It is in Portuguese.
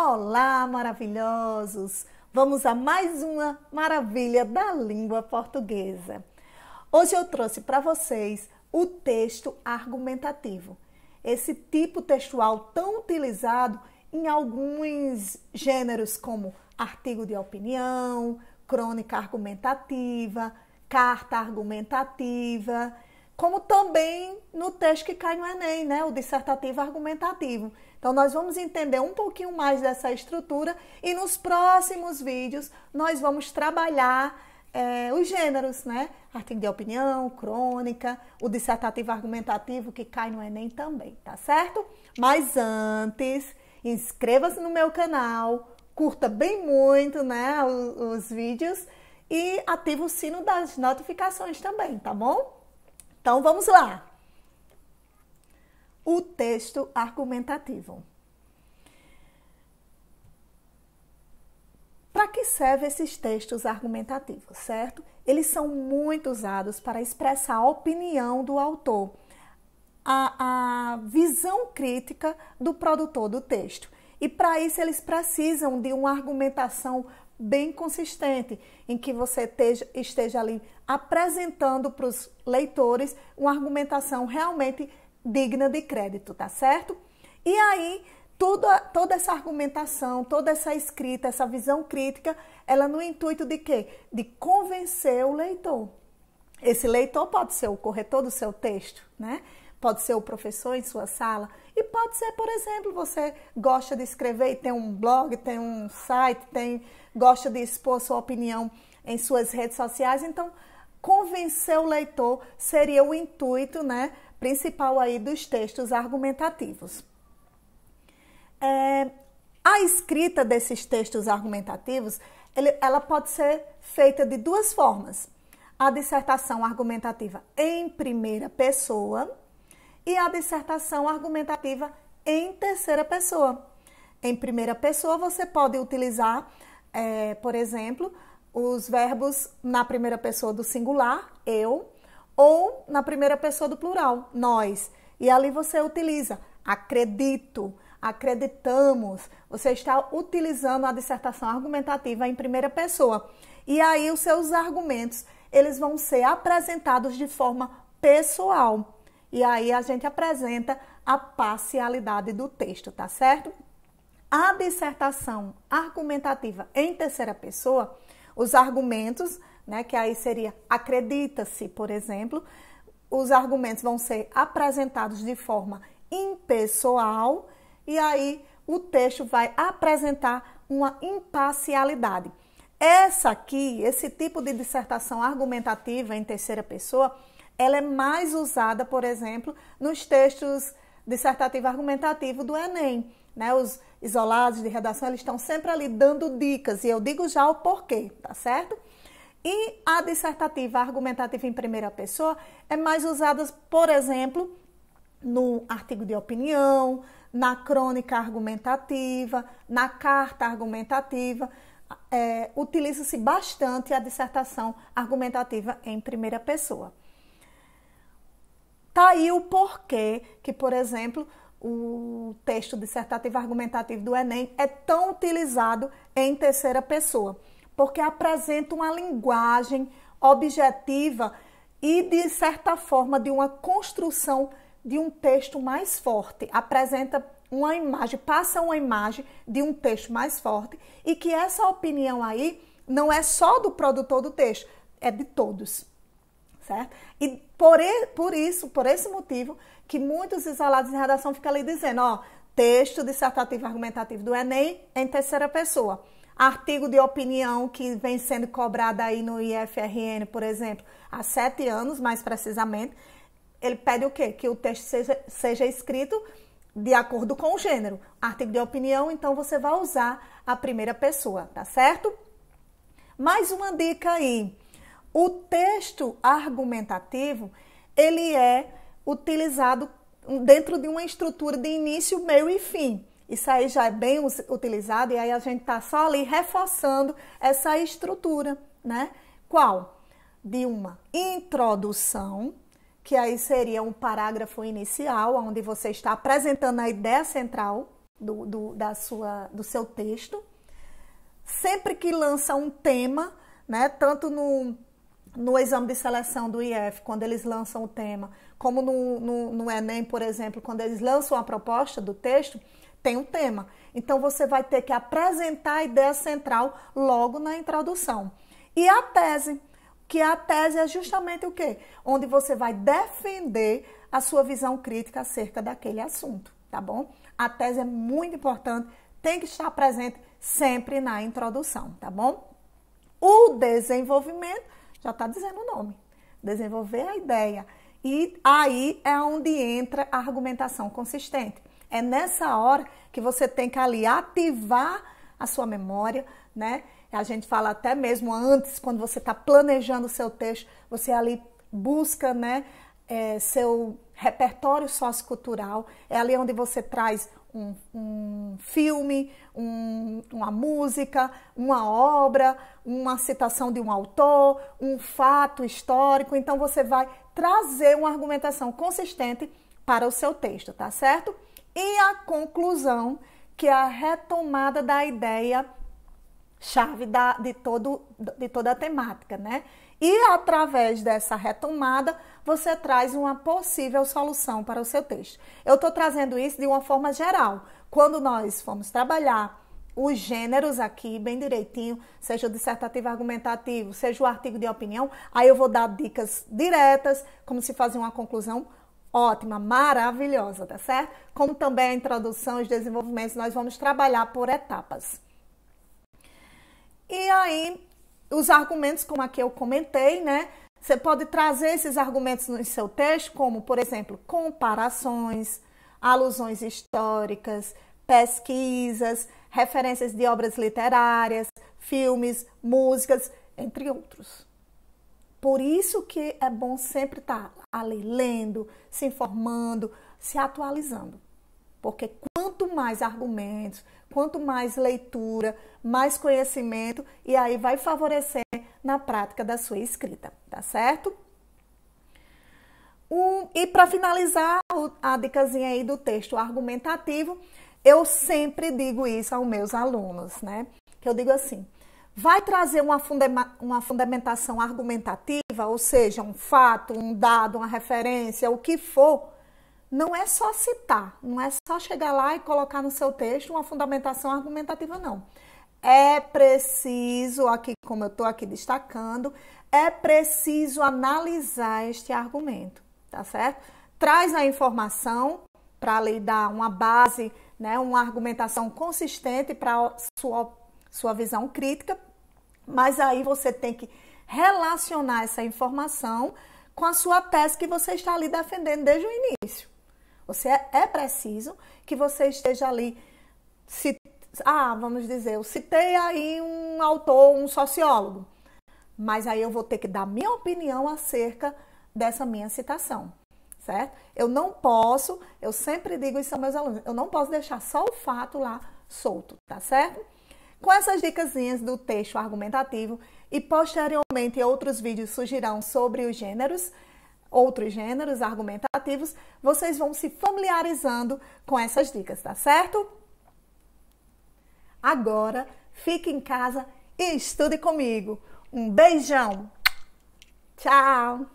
Olá, maravilhosos! Vamos a mais uma maravilha da língua portuguesa. Hoje eu trouxe para vocês o texto argumentativo. Esse tipo textual tão utilizado em alguns gêneros como artigo de opinião, crônica argumentativa, carta argumentativa, como também no texto que cai no Enem, né? O dissertativo argumentativo. Então, nós vamos entender um pouquinho mais dessa estrutura e nos próximos vídeos nós vamos trabalhar os gêneros, né? Artigo de opinião, crônica, o dissertativo argumentativo que cai no Enem também, tá certo? Mas antes, inscreva-se no meu canal, curta bem muito, né, os vídeos e ative o sino das notificações também, tá bom? Então, vamos lá. O texto argumentativo. Para que servem esses textos argumentativos, certo? Eles são muito usados para expressar a opinião do autor, a visão crítica do produtor do texto. E para isso eles precisam de uma argumentação bem consistente, em que você esteja ali apresentando para os leitores uma argumentação realmente digna de crédito, tá certo? E aí, toda essa argumentação, toda essa escrita, essa visão crítica, ela no intuito de quê? De convencer o leitor. Esse leitor pode ser o corretor do seu texto, né? Pode ser o professor em sua sala e pode ser, por exemplo, você gosta de escrever e tem um blog, tem um site, gosta de expor sua opinião em suas redes sociais, então convencer o leitor seria o intuito, né, principal aí dos textos argumentativos. A escrita desses textos argumentativos, ela pode ser feita de duas formas. A dissertação argumentativa em primeira pessoa e a dissertação argumentativa em terceira pessoa. Em primeira pessoa, você pode utilizar, por exemplo, os verbos na primeira pessoa do singular, eu, ou na primeira pessoa do plural, nós. E ali você utiliza acredito, acreditamos. Você está utilizando a dissertação argumentativa em primeira pessoa. E aí os seus argumentos, eles vão ser apresentados de forma pessoal. E aí a gente apresenta a parcialidade do texto, tá certo? A dissertação argumentativa em terceira pessoa, os argumentos, né, que aí seria acredita-se, por exemplo, os argumentos vão ser apresentados de forma impessoal e aí o texto vai apresentar uma imparcialidade. Esse tipo de dissertação argumentativa em terceira pessoa, ela é mais usada, por exemplo, nos textos dissertativo argumentativo do Enem, né? Os isolados de redação, eles estão sempre ali dando dicas, e eu digo já o porquê, tá certo? E a dissertativa argumentativa em primeira pessoa é mais usada, por exemplo, no artigo de opinião, na crônica argumentativa, na carta argumentativa. Utiliza-se bastante a dissertação argumentativa em primeira pessoa. Tá aí o porquê que, por exemplo, o texto dissertativo argumentativo do Enem é tão utilizado em terceira pessoa, porque apresenta uma linguagem objetiva e, de certa forma, de uma construção de um texto mais forte. Apresenta uma imagem, passa uma imagem de um texto mais forte e que essa opinião aí não é só do produtor do texto, é de todos. Certo? E por esse motivo, que muitos isolados de redação ficam ali dizendo, ó, texto dissertativo argumentativo do Enem em terceira pessoa. Artigo de opinião que vem sendo cobrado aí no IFRN, por exemplo, há 7 anos, mais precisamente, ele pede o quê? Que o texto seja escrito de acordo com o gênero. Artigo de opinião, então você vai usar a primeira pessoa, tá certo? Mais uma dica aí. O texto argumentativo, ele é utilizado dentro de uma estrutura de início, meio e fim. Isso aí já é bem utilizado e aí a gente está só ali reforçando essa estrutura, né? Qual? De uma introdução, que aí seria um parágrafo inicial, onde você está apresentando a ideia central do seu texto. Sempre que lança um tema, né, tanto no exame de seleção do IF, quando eles lançam o tema, como no Enem, por exemplo, quando eles lançam a proposta do texto, tem um tema. Então, você vai ter que apresentar a ideia central logo na introdução. E a tese, que a tese é justamente o quê? Onde você vai defender a sua visão crítica acerca daquele assunto, tá bom? A tese é muito importante, tem que estar presente sempre na introdução, tá bom? O desenvolvimento, já está dizendo o nome, desenvolver a ideia. E aí é onde entra a argumentação consistente. É nessa hora que você tem que ali ativar a sua memória, né? A gente fala até mesmo antes, quando você está planejando o seu texto, você ali busca, né, seu repertório sociocultural. É ali onde você traz um filme, uma música, uma obra, uma citação de um autor, um fato histórico. Então, você vai trazer uma argumentação consistente para o seu texto, tá certo? E a conclusão, que é a retomada da ideia chave de toda a temática, né? E através dessa retomada, você traz uma possível solução para o seu texto. Eu estou trazendo isso de uma forma geral. Quando nós formos trabalhar os gêneros aqui, bem direitinho, seja o dissertativo argumentativo, seja o artigo de opinião, aí eu vou dar dicas diretas, como se fazer uma conclusão ótima, maravilhosa, tá certo? Como também a introdução e os desenvolvimentos, nós vamos trabalhar por etapas. E aí, os argumentos, como aqui eu comentei, né? Você pode trazer esses argumentos no seu texto, como, por exemplo, comparações, alusões históricas, pesquisas, referências de obras literárias, filmes, músicas, entre outros. Por isso que é bom sempre estar ali lendo, se informando, se atualizando. Porque quanto mais argumentos, quanto mais leitura, mais conhecimento, e aí vai favorecer na prática da sua escrita, tá certo? E para finalizar a dicasinha aí do texto argumentativo, eu sempre digo isso aos meus alunos, né? Que eu digo assim, vai trazer uma fundamentação argumentativa, ou seja, um fato, um dado, uma referência, o que for, não é só citar, não é só chegar lá e colocar no seu texto uma fundamentação argumentativa, não. É preciso, aqui como eu estou aqui destacando, é preciso analisar este argumento, tá certo? Traz a informação para lhe dar uma base, né, uma argumentação consistente para a sua visão crítica, mas aí você tem que relacionar essa informação com a sua tese que você está ali defendendo desde o início. É preciso que você esteja ali, vamos dizer, eu citei aí um autor, um sociólogo, mas aí eu vou ter que dar minha opinião acerca dessa minha citação, certo? Eu sempre digo isso aos meus alunos, eu não posso deixar só o fato lá solto, tá certo? Com essas dicasinhas do texto argumentativo e posteriormente outros vídeos surgirão sobre os gêneros, outros gêneros argumentativos, vocês vão se familiarizando com essas dicas, tá certo? Agora, fique em casa e estude comigo. Um beijão! Tchau!